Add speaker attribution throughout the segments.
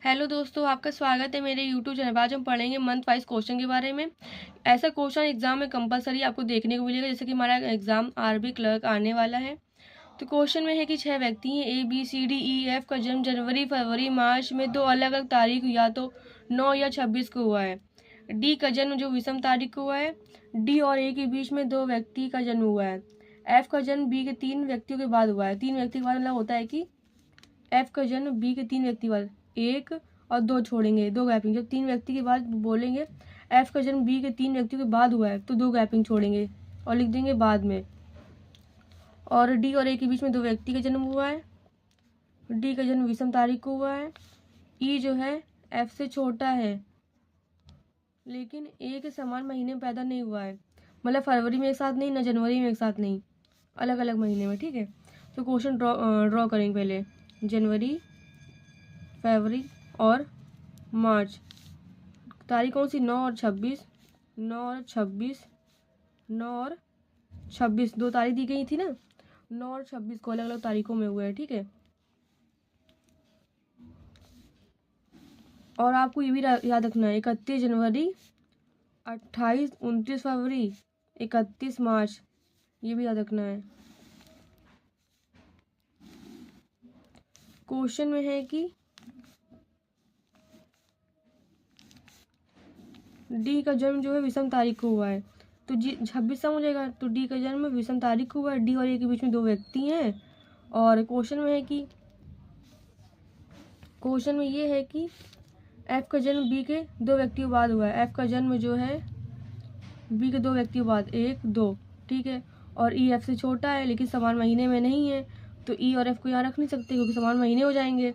Speaker 1: Hello दोस्तों, आपका स्वागत है मेरे यूट्यूब चैनल पर। आज हम पढ़ेंगे मंथ वाइज क्वेश्चन के बारे में। ऐसा क्वेश्चन एग्जाम में कंपलसरी आपको देखने को मिलेगा, जैसे कि हमारा एग्जाम आरबी क्लर्क आने वाला है। तो क्वेश्चन में है कि 6 व्यक्ति हैं, A B C D E F का जन्म जनवरी फरवरी मार्च में दो अलग अलग तारीख या तो 9 या 26 को हुआ है। डी का जन्म जो विषम तारीख को हुआ है। डी और ए के बीच में दो व्यक्ति का जन्म हुआ है। एफ का जन्म बी के 3 व्यक्तियों के बाद हुआ है। 3 व्यक्ति के बाद मतलब होता है कि एफ का जन्म बी के 3 व्यक्ति बाद, एक और दो छोड़ेंगे, दो गैपिंग। जब 3 व्यक्ति के बाद बोलेंगे एफ का जन्म बी के 3 व्यक्तियों के बाद हुआ है तो दो गैपिंग छोड़ेंगे और लिख देंगे बाद में। और डी और ए के बीच में दो व्यक्ति का जन्म हुआ है। डी का जन्म विषम तारीख को हुआ है। ई जो है एफ से छोटा है लेकिन ए के समान महीने में पैदा नहीं हुआ है, मतलब फरवरी में एक साथ नहीं, ना जनवरी में एक साथ नहीं, अलग अलग महीने में। ठीक है, तो क्वेश्चन ड्रॉ करेंगे पहले। जनवरी, फरवरी और मार्च। तारीख कौन सी? 9 और 26, 9 और 26, 9 और 26 दो तारीख दी गई थी ना। 9 और 26 को अलग अलग तारीखों में हुए हैं। ठीक है, और आपको ये भी याद रखना है 31 जनवरी, 28 29 फरवरी, 31 मार्च, ये भी याद रखना है। क्वेश्चन में है कि डी का जन्म जो है विषम तारीख को हुआ है, तो जी 26 सम हो जाएगा। तो डी का जन्म विषम तारीख को हुआ है। डी और ए के बीच में दो व्यक्ति हैं। और क्वेश्चन में ये है कि एफ का जन्म बी के दो व्यक्तियों बाद हुआ है। एफ का जन्म जो है बी के दो व्यक्तियों बाद, एक दो। ठीक है, और ई एफ से छोटा है लेकिन समान महीने में नहीं है, तो ई और एफ को यहाँ रख नहीं सकते क्योंकि समान महीने हो जाएंगे।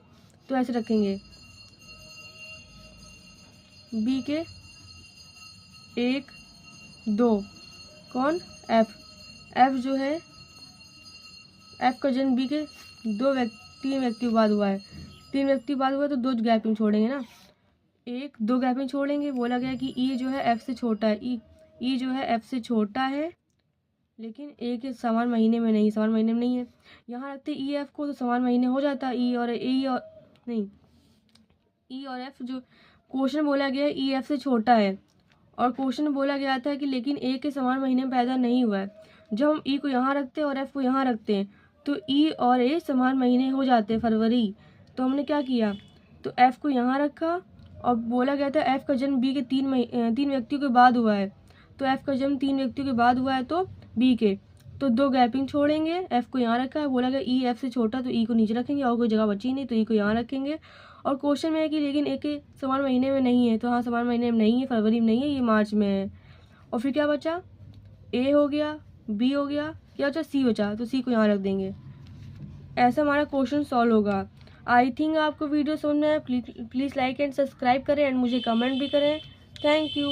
Speaker 1: तो ऐसे रखेंगे, बी के एक दो, कौन? एफ। एफ जो है एफ का जन्म बी के तीन व्यक्ति बाद हुआ है। 3 व्यक्ति बाद हुआ है तो दो गैपिंग छोड़ेंगे ना, एक दो गैपिंग छोड़ेंगे। बोला गया कि ई जो है एफ से छोटा है, ई जो है एफ से छोटा है लेकिन ए के समान महीने में नहीं, समान महीने में नहीं है। यहाँ रखते ई एफ को तो समान महीने हो जाता। ई और एफ जो क्वेश्चन बोला गया ई एफ से छोटा है, और क्वेश्चन में बोला गया था कि लेकिन ए के समान महीने में पैदा नहीं हुआ है। जब हम ई को यहाँ रखते हैं और एफ को यहाँ रखते हैं तो ई और ए समान महीने हो जाते हैं, फरवरी। तो हमने क्या किया, तो एफ को यहाँ रखा और बोला गया था एफ का जन्म बी के 3 व्यक्तियों के बाद हुआ है, तो एफ का जन्म 3 व्यक्तियों के बाद हुआ है तो बी के, तो दो गैपिंग छोड़ेंगे। एफ को यहाँ रखा है, बोला गया ई एफ से छोटा तो ई को नीचे रखेंगे और कोई जगह बची नहीं तो ई को यहाँ रखेंगे। और क्वेश्चन में है कि लेकिन ए के समान महीने में नहीं है, तो हाँ समान महीने में नहीं है, फरवरी में नहीं है, ये मार्च में है। और फिर क्या बचा? ए हो गया, बी हो गया, क्या बचा? सी बचा, तो सी को यहाँ रख देंगे। ऐसा हमारा क्वेश्चन सॉल्व होगा। आई थिंक आपको वीडियो समझ में आया। प्लीज़ लाइक एंड सब्सक्राइब करें एंड मुझे कमेंट भी करें। Thank you.